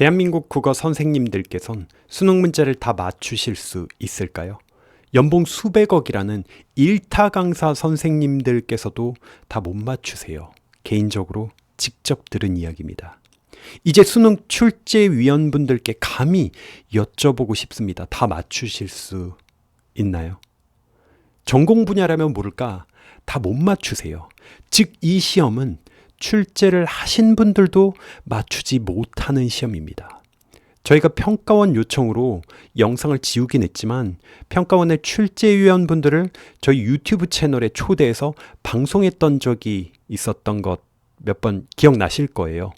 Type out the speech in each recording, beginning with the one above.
대한민국 국어 선생님들께선 수능 문제를 다 맞추실 수 있을까요? 연봉 수백억이라는 일타 강사 선생님들께서도 다 못 맞추세요. 개인적으로 직접 들은 이야기입니다. 이제 수능 출제위원분들께 감히 여쭤보고 싶습니다. 다 맞추실 수 있나요? 전공 분야라면 모를까? 다 못 맞추세요. 즉, 이 시험은 출제를 하신 분들도 맞추지 못하는 시험입니다. 저희가 평가원 요청으로 영상을 지우긴 했지만 평가원의 출제위원분들을 저희 유튜브 채널에 초대해서 방송했던 적이 있었던 것 몇 번 기억나실 거예요.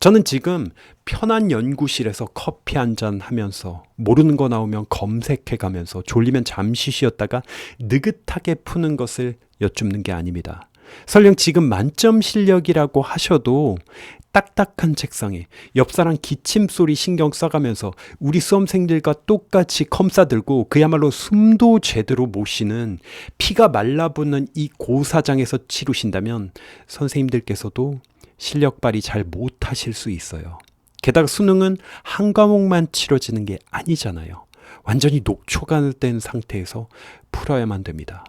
저는 지금 편한 연구실에서 커피 한잔 하면서 모르는 거 나오면 검색해 가면서 졸리면 잠시 쉬었다가 느긋하게 푸는 것을 여쭙는 게 아닙니다. 설령 지금 만점 실력이라고 하셔도 딱딱한 책상에 옆사람 기침 소리 신경 써가면서 우리 수험생들과 똑같이 컴싸 들고 그야말로 숨도 제대로 못 쉬는 피가 말라붙는 이 고사장에서 치루신다면 선생님들께서도 실력 발휘 잘 못하실 수 있어요. 게다가 수능은 한 과목만 치러지는 게 아니잖아요. 완전히 녹초가 된 상태에서 풀어야만 됩니다.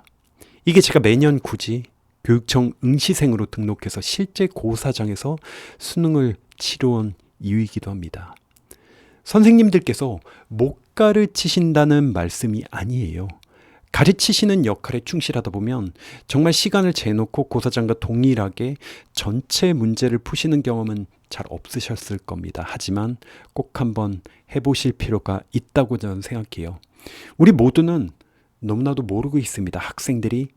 이게 제가 매년 굳이 교육청 응시생으로 등록해서 실제 고사장에서 수능을 치러온 이유이기도 합니다. 선생님들께서 못 가르치신다는 말씀이 아니에요. 가르치시는 역할에 충실하다 보면 정말 시간을 재놓고 고사장과 동일하게 전체 문제를 푸시는 경험은 잘 없으셨을 겁니다. 하지만 꼭 한번 해보실 필요가 있다고 저는 생각해요. 우리 모두는 너무나도 모르고 있습니다. 학생들이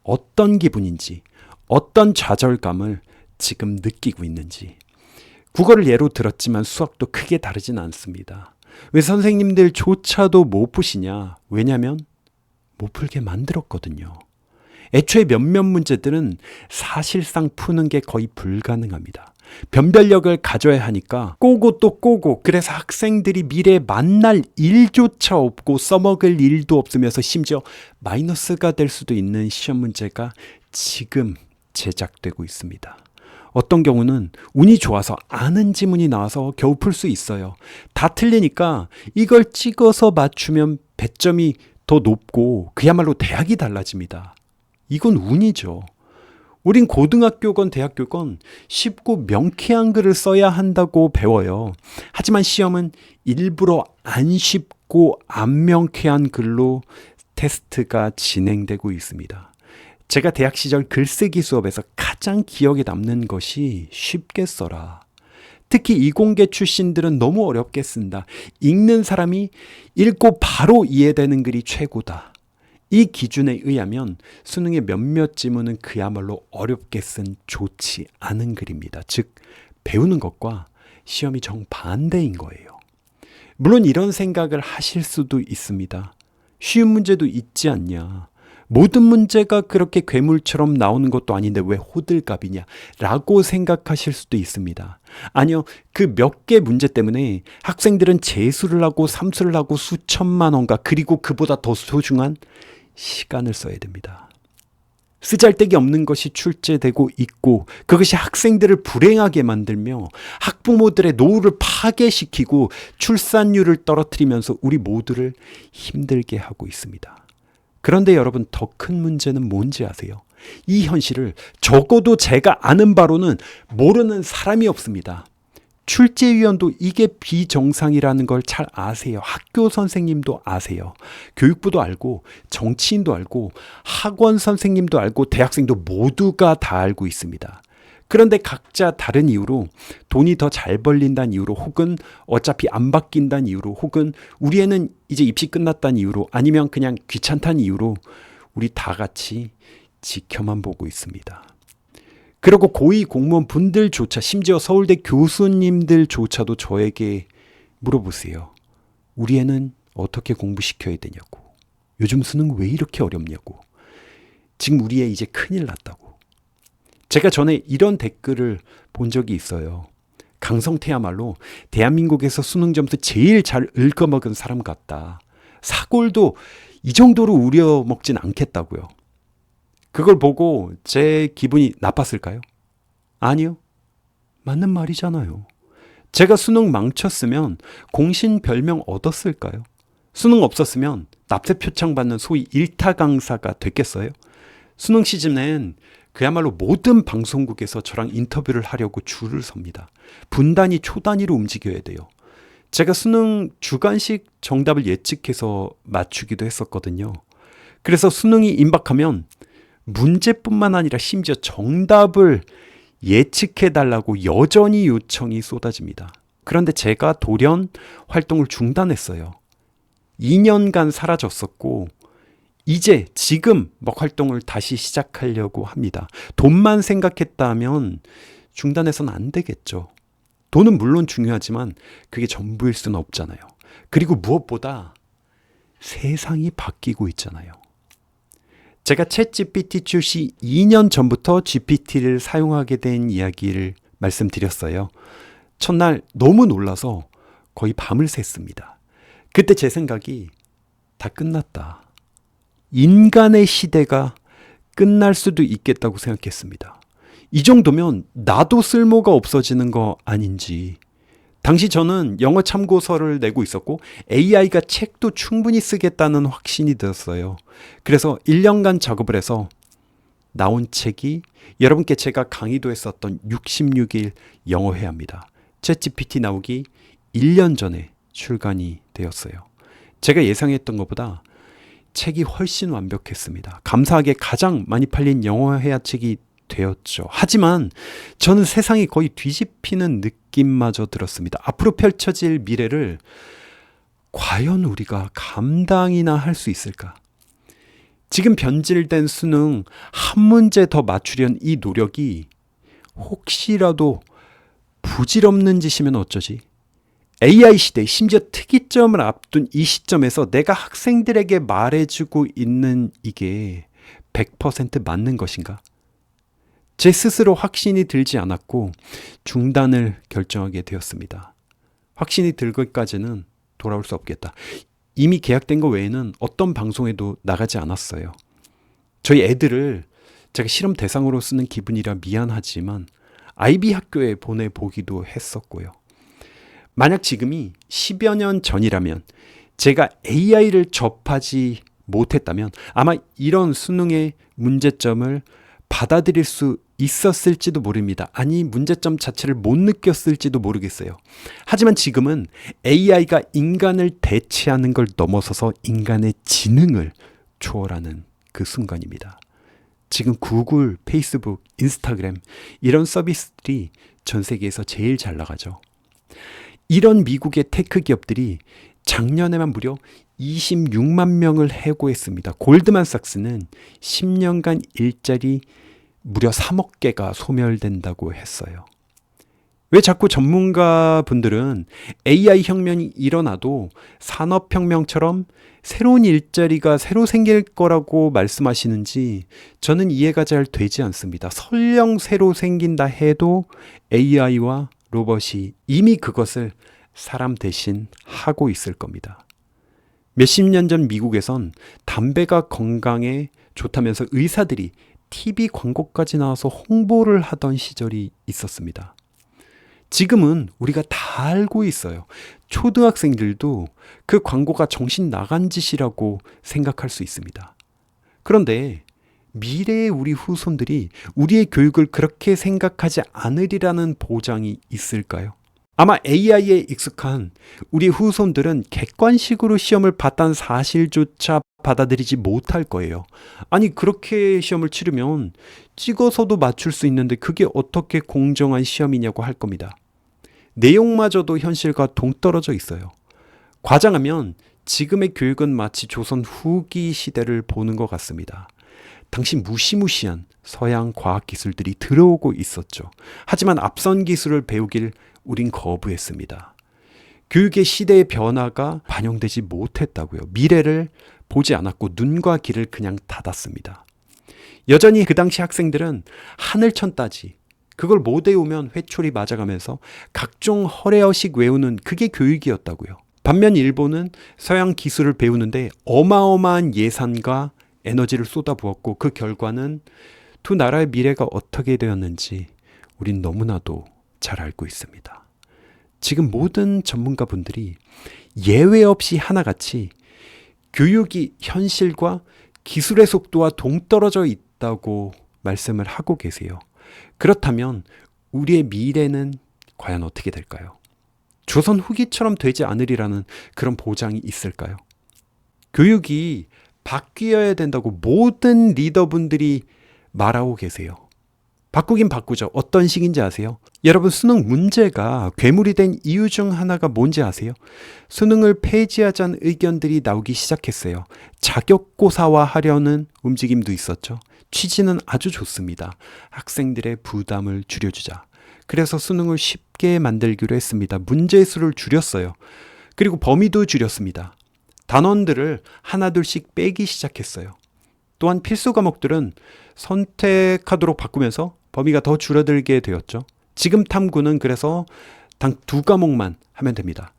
어떤 기분인지, 어떤 좌절감을 지금 느끼고 있는지. 국어를 예로 들었지만 수학도 크게 다르진 않습니다. 왜 선생님들조차도 못 푸시냐? 왜냐하면 못 풀게 만들었거든요. 애초에 몇몇 문제들은 사실상 푸는 게 거의 불가능합니다. 변별력을 가져야 하니까 꼬고 또 꼬고, 그래서 학생들이 미래에 만날 일조차 없고 써먹을 일도 없으면서 심지어 마이너스가 될 수도 있는 시험 문제가 지금 제작되고 있습니다. 어떤 경우는 운이 좋아서 아는 지문이 나와서 겨우 풀 수 있어요. 다 틀리니까 이걸 찍어서 맞추면 배점이 더 높고 그야말로 대학이 달라집니다. 이건 운이죠. 우린 고등학교건 대학교건 쉽고 명쾌한 글을 써야 한다고 배워요. 하지만 시험은 일부러 안 쉽고 안 명쾌한 글로 테스트가 진행되고 있습니다. 제가 대학 시절 글쓰기 수업에서 가장 기억에 남는 것이 쉽게 써라. 특히 이공계 출신들은 너무 어렵게 쓴다. 읽는 사람이 읽고 바로 이해되는 글이 최고다. 이 기준에 의하면 수능의 몇몇 지문은 그야말로 어렵게 쓴 좋지 않은 글입니다. 즉, 배우는 것과 시험이 정반대인 거예요. 물론 이런 생각을 하실 수도 있습니다. 쉬운 문제도 있지 않냐. 모든 문제가 그렇게 괴물처럼 나오는 것도 아닌데 왜 호들갑이냐 라고 생각하실 수도 있습니다. 아니요, 그 몇 개 문제 때문에 학생들은 재수를 하고 삼수를 하고 수천만 원가, 그리고 그보다 더 소중한 시간을 써야 됩니다. 쓰잘데기 없는 것이 출제되고 있고 그것이 학생들을 불행하게 만들며 학부모들의 노후를 파괴시키고 출산율을 떨어뜨리면서 우리 모두를 힘들게 하고 있습니다. 그런데 여러분, 더 큰 문제는 뭔지 아세요? 이 현실을 적어도 제가 아는 바로는 모르는 사람이 없습니다. 출제위원도 이게 비정상이라는 걸 잘 아세요. 학교 선생님도 아세요. 교육부도 알고 정치인도 알고 학원 선생님도 알고 대학생도 모두가 다 알고 있습니다. 그런데 각자 다른 이유로, 돈이 더 잘 벌린다는 이유로, 혹은 어차피 안 바뀐다는 이유로, 혹은 우리 애는 이제 입시 끝났다는 이유로, 아니면 그냥 귀찮다는 이유로 우리 다 같이 지켜만 보고 있습니다. 그리고 고위 공무원 분들조차, 심지어 서울대 교수님들조차도 저에게 물어보세요. 우리 애는 어떻게 공부시켜야 되냐고. 요즘 수능 왜 이렇게 어렵냐고. 지금 우리 애 이제 큰일 났다고. 제가 전에 이런 댓글을 본 적이 있어요. 강성태야말로 대한민국에서 수능 점수 제일 잘 읊어먹은 사람 같다. 사골도 이 정도로 우려먹진 않겠다고요. 그걸 보고 제 기분이 나빴을까요? 아니요. 맞는 말이잖아요. 제가 수능 망쳤으면 공신 별명 얻었을까요? 수능 없었으면 납세 표창 받는 소위 일타 강사가 됐겠어요? 수능 시즌엔 그야말로 모든 방송국에서 저랑 인터뷰를 하려고 줄을 섭니다. 분단위 초단위로 움직여야 돼요. 제가 수능 주관식 정답을 예측해서 맞추기도 했었거든요. 그래서 수능이 임박하면 문제뿐만 아니라 심지어 정답을 예측해달라고 여전히 요청이 쏟아집니다. 그런데 제가 돌연 활동을 중단했어요. 2년간 사라졌었고 이제 지금 막 활동을 다시 시작하려고 합니다. 돈만 생각했다면 중단해서는 안 되겠죠. 돈은 물론 중요하지만 그게 전부일 수는 없잖아요. 그리고 무엇보다 세상이 바뀌고 있잖아요. 제가 챗 GPT 출시 2년 전부터 GPT를 사용하게 된 이야기를 말씀드렸어요. 첫날 너무 놀라서 거의 밤을 샜습니다. 그때 제 생각이 다 끝났다. 인간의 시대가 끝날 수도 있겠다고 생각했습니다. 이 정도면 나도 쓸모가 없어지는 거 아닌지. 당시 저는 영어 참고서를 내고 있었고 AI가 책도 충분히 쓰겠다는 확신이 들었어요. 그래서 1년간 작업을 해서 나온 책이 여러분께 제가 강의도 했었던 66일 영어 회화입니다. 챗GPT 나오기 1년 전에 출간이 되었어요. 제가 예상했던 것보다 책이 훨씬 완벽했습니다. 감사하게 가장 많이 팔린 영어 회화책이 되었죠. 하지만 저는 세상이 거의 뒤집히는 느낌마저 들었습니다. 앞으로 펼쳐질 미래를 과연 우리가 감당이나 할 수 있을까? 지금 변질된 수능 한 문제 더 맞추려는 이 노력이 혹시라도 부질없는 짓이면 어쩌지? AI 시대, 심지어 특이점을 앞둔 이 시점에서 내가 학생들에게 말해주고 있는 이게 100% 맞는 것인가? 제 스스로 확신이 들지 않았고 중단을 결정하게 되었습니다. 확신이 들기까지는 돌아올 수 없겠다. 이미 계약된 거 외에는 어떤 방송에도 나가지 않았어요. 저희 애들을 제가 실험 대상으로 쓰는 기분이라 미안하지만 아이비 학교에 보내보기도 했었고요. 만약 지금이 10여 년 전이라면 제가 AI를 접하지 못했다면 아마 이런 수능의 문제점을 받아들일 수 있었을지도 모릅니다. 아니, 문제점 자체를 못 느꼈을지도 모르겠어요. 하지만 지금은 AI가 인간을 대체하는 걸 넘어서서 인간의 지능을 초월하는 그 순간입니다. 지금 구글, 페이스북, 인스타그램 이런 서비스들이 전 세계에서 제일 잘 나가죠. 이런 미국의 테크 기업들이 작년에만 무려 26만 명을 해고했습니다. 골드만삭스는 10년간 일자리 무려 3억 개가 소멸된다고 했어요. 왜 자꾸 전문가 분들은 AI 혁명이 일어나도 산업혁명처럼 새로운 일자리가 새로 생길 거라고 말씀하시는지 저는 이해가 잘 되지 않습니다. 설령 새로 생긴다 해도 AI와 로봇이 이미 그것을 사람 대신 하고 있을 겁니다. 몇십 년 전 미국에선 담배가 건강에 좋다면서 의사들이 TV 광고까지 나와서 홍보를 하던 시절이 있었습니다. 지금은 우리가 다 알고 있어요. 초등학생들도 그 광고가 정신 나간 짓이라고 생각할 수 있습니다. 그런데 미래의 우리 후손들이 우리의 교육을 그렇게 생각하지 않으리라는 보장이 있을까요? 아마 AI에 익숙한 우리 후손들은 객관식으로 시험을 봤다는 사실조차 받아들이지 못할 거예요. 아니, 그렇게 시험을 치르면 찍어서도 맞출 수 있는데 그게 어떻게 공정한 시험이냐고 할 겁니다. 내용마저도 현실과 동떨어져 있어요. 과장하면 지금의 교육은 마치 조선 후기 시대를 보는 것 같습니다. 당시 무시무시한 서양 과학기술들이 들어오고 있었죠. 하지만 앞선 기술을 배우길 우린 거부했습니다. 교육의 시대의 변화가 반영되지 못했다고요. 미래를 보지 않았고 눈과 귀를 그냥 닫았습니다. 여전히 그 당시 학생들은 하늘천 따지, 그걸 못 외우면 회초리 맞아가면서 각종 허례허식 외우는 그게 교육이었다고요. 반면 일본은 서양 기술을 배우는데 어마어마한 예산과 에너지를 쏟아부었고 그 결과는 두 나라의 미래가 어떻게 되었는지 우린 너무나도 잘 알고 있습니다. 지금 모든 전문가분들이 예외 없이 하나같이 교육이 현실과 기술의 속도와 동떨어져 있다고 말씀을 하고 계세요. 그렇다면 우리의 미래는 과연 어떻게 될까요? 조선 후기처럼 되지 않으리라는 그런 보장이 있을까요? 교육이 바뀌어야 된다고 모든 리더분들이 말하고 계세요. 바꾸긴 바꾸죠. 어떤 식인지 아세요? 여러분, 수능 문제가 괴물이 된 이유 중 하나가 뭔지 아세요? 수능을 폐지하자는 의견들이 나오기 시작했어요. 자격고사화 하려는 움직임도 있었죠. 취지는 아주 좋습니다. 학생들의 부담을 줄여주자. 그래서 수능을 쉽게 만들기로 했습니다. 문제 수를 줄였어요. 그리고 범위도 줄였습니다. 단원들을 하나둘씩 빼기 시작했어요. 또한 필수 과목들은 선택하도록 바꾸면서 범위가 더 줄어들게 되었죠. 지금 탐구는 그래서 단 2과목만 하면 됩니다.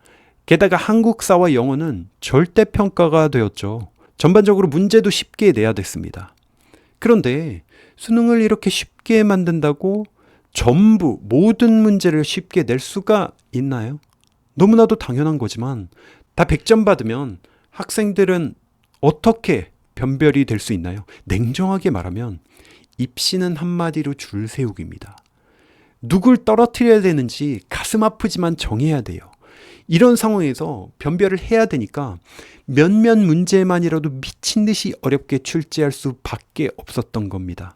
게다가 한국사와 영어는 절대평가가 되었죠. 전반적으로 문제도 쉽게 내야 됐습니다. 그런데 수능을 이렇게 쉽게 만든다고 전부 모든 문제를 쉽게 낼 수가 있나요? 너무나도 당연한 거지만 다 100점 받으면 학생들은 어떻게 변별이 될 수 있나요? 냉정하게 말하면 입시는 한마디로 줄 세우기입니다. 누굴 떨어뜨려야 되는지 가슴 아프지만 정해야 돼요. 이런 상황에서 변별을 해야 되니까 몇몇 문제만이라도 미친 듯이 어렵게 출제할 수밖에 없었던 겁니다.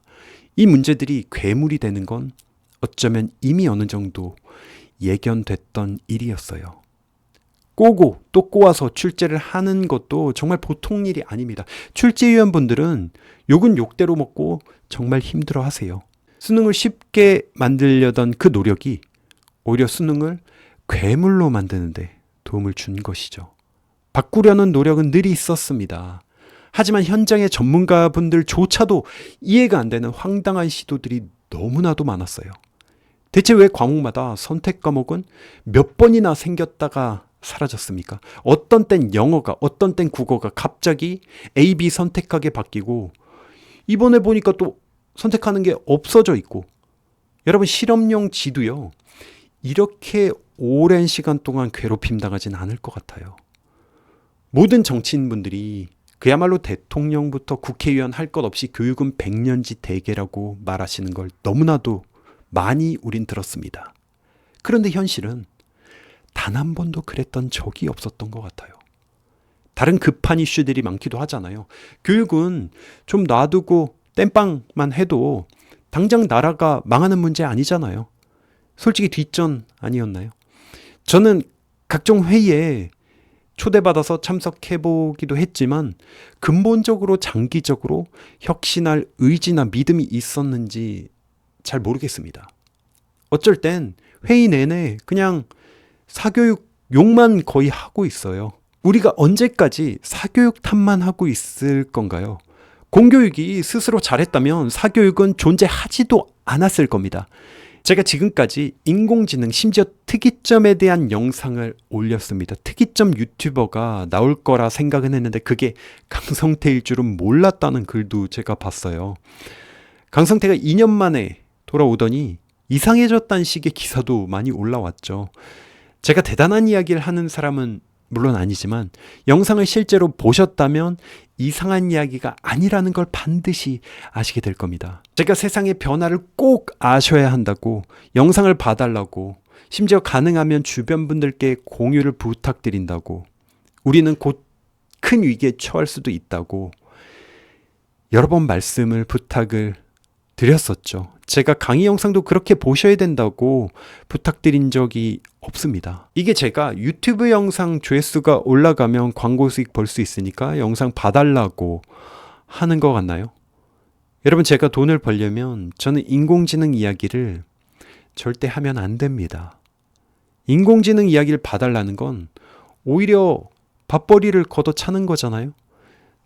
이 문제들이 괴물이 되는 건 어쩌면 이미 어느 정도 예견됐던 일이었어요. 꼬고 또 꼬아서 출제를 하는 것도 정말 보통 일이 아닙니다. 출제위원분들은 욕은 욕대로 먹고 정말 힘들어 하세요. 수능을 쉽게 만들려던 그 노력이 오히려 수능을 괴물로 만드는데 도움을 준 것이죠. 바꾸려는 노력은 늘 있었습니다. 하지만 현장의 전문가분들조차도 이해가 안 되는 황당한 시도들이 너무나도 많았어요. 대체 왜 과목마다 선택 과목은 몇 번이나 생겼다가 사라졌습니까? 어떤 땐 영어가, 어떤 땐 국어가 갑자기 A, B 선택하게 바뀌고 이번에 보니까 또 선택하는 게 없어져 있고, 여러분 실험용 지도요, 이렇게 오랜 시간 동안 괴롭힘 당하진 않을 것 같아요. 모든 정치인분들이 그야말로 대통령부터 국회의원 할 것 없이 교육은 100년지 대계라고 말하시는 걸 너무나도 많이 우린 들었습니다. 그런데 현실은 단 한 번도 그랬던 적이 없었던 것 같아요. 다른 급한 이슈들이 많기도 하잖아요. 교육은 좀 놔두고 땜빵만 해도 당장 나라가 망하는 문제 아니잖아요. 솔직히 뒷전 아니었나요? 저는 각종 회의에 초대받아서 참석해보기도 했지만 근본적으로 장기적으로 혁신할 의지나 믿음이 있었는지 잘 모르겠습니다. 어쩔 땐 회의 내내 그냥 사교육 욕만 거의 하고 있어요. 우리가 언제까지 사교육 탓만 하고 있을 건가요? 공교육이 스스로 잘했다면 사교육은 존재하지도 않았을 겁니다. 제가 지금까지 인공지능, 심지어 특이점에 대한 영상을 올렸습니다. 특이점 유튜버가 나올 거라 생각은 했는데 그게 강성태일 줄은 몰랐다는 글도 제가 봤어요. 강성태가 2년 만에 돌아오더니 이상해졌다는 식의 기사도 많이 올라왔죠. 제가 대단한 이야기를 하는 사람은 물론 아니지만 영상을 실제로 보셨다면 이상한 이야기가 아니라는 걸 반드시 아시게 될 겁니다. 제가 세상의 변화를 꼭 아셔야 한다고, 영상을 봐달라고, 심지어 가능하면 주변 분들께 공유를 부탁드린다고, 우리는 곧 큰 위기에 처할 수도 있다고 여러 번 말씀을 부탁을 드렸었죠. 제가 강의 영상도 그렇게 보셔야 된다고 부탁드린 적이 없습니다. 이게 제가 유튜브 영상 조회수가 올라가면 광고 수익 벌 수 있으니까 영상 봐달라고 하는 것 같나요? 여러분, 제가 돈을 벌려면 저는 인공지능 이야기를 절대 하면 안 됩니다. 인공지능 이야기를 봐달라는 건 오히려 밥벌이를 걷어차는 거잖아요.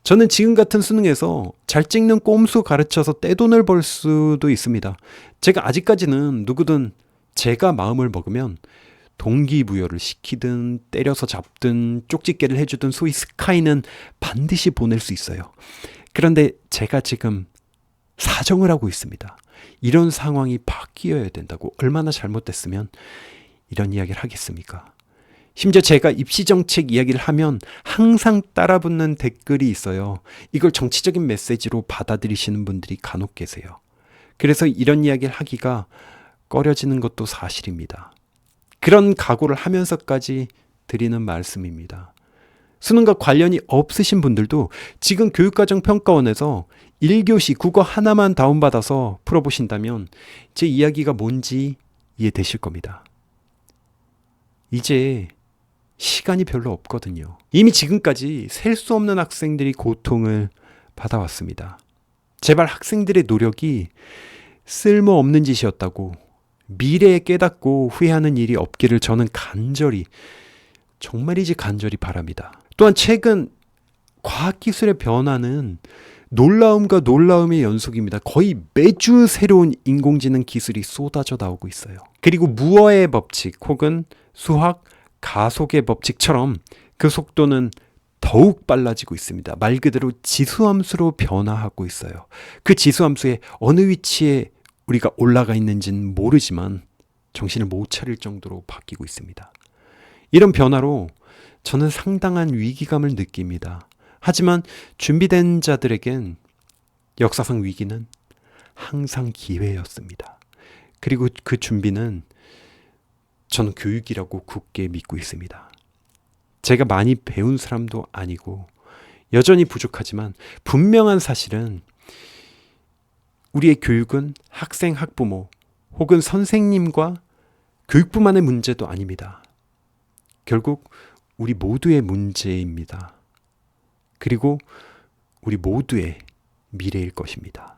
저는 지금 같은 수능에서 잘 찍는 꼼수 가르쳐서 떼돈을 벌 수도 있습니다. 제가 아직까지는 누구든 제가 마음을 먹으면 동기부여를 시키든 때려서 잡든 쪽집게를 해주든 소위 스카이는 반드시 보낼 수 있어요. 그런데 제가 지금 사정을 하고 있습니다. 이런 상황이 바뀌어야 된다고. 얼마나 잘못됐으면 이런 이야기를 하겠습니까? 심지어 제가 입시정책 이야기를 하면 항상 따라붙는 댓글이 있어요. 이걸 정치적인 메시지로 받아들이시는 분들이 간혹 계세요. 그래서 이런 이야기를 하기가 꺼려지는 것도 사실입니다. 그런 각오를 하면서까지 드리는 말씀입니다. 수능과 관련이 없으신 분들도 지금 교육과정평가원에서 1교시 국어 하나만 다운받아서 풀어보신다면 제 이야기가 뭔지 이해되실 겁니다. 이제 시간이 별로 없거든요. 이미 지금까지 셀 수 없는 학생들이 고통을 받아왔습니다. 제발 학생들의 노력이 쓸모없는 짓이었다고, 미래에 깨닫고 후회하는 일이 없기를 저는 정말이지 간절히 바랍니다. 또한 최근 과학기술의 변화는 놀라움과 놀라움의 연속입니다. 거의 매주 새로운 인공지능 기술이 쏟아져 나오고 있어요. 그리고 무어의 법칙 혹은 수학 가속의 법칙처럼 그 속도는 더욱 빨라지고 있습니다. 말 그대로 지수함수로 변화하고 있어요. 그 지수함수의 어느 위치에 우리가 올라가 있는지는 모르지만 정신을 못 차릴 정도로 바뀌고 있습니다. 이런 변화로 저는 상당한 위기감을 느낍니다. 하지만 준비된 자들에겐 역사상 위기는 항상 기회였습니다. 그리고 그 준비는 저는 교육이라고 굳게 믿고 있습니다. 제가 많이 배운 사람도 아니고 여전히 부족하지만 분명한 사실은 우리의 교육은 학생, 학부모 혹은 선생님과 교육부만의 문제도 아닙니다. 결국 우리 모두의 문제입니다. 그리고 우리 모두의 미래일 것입니다.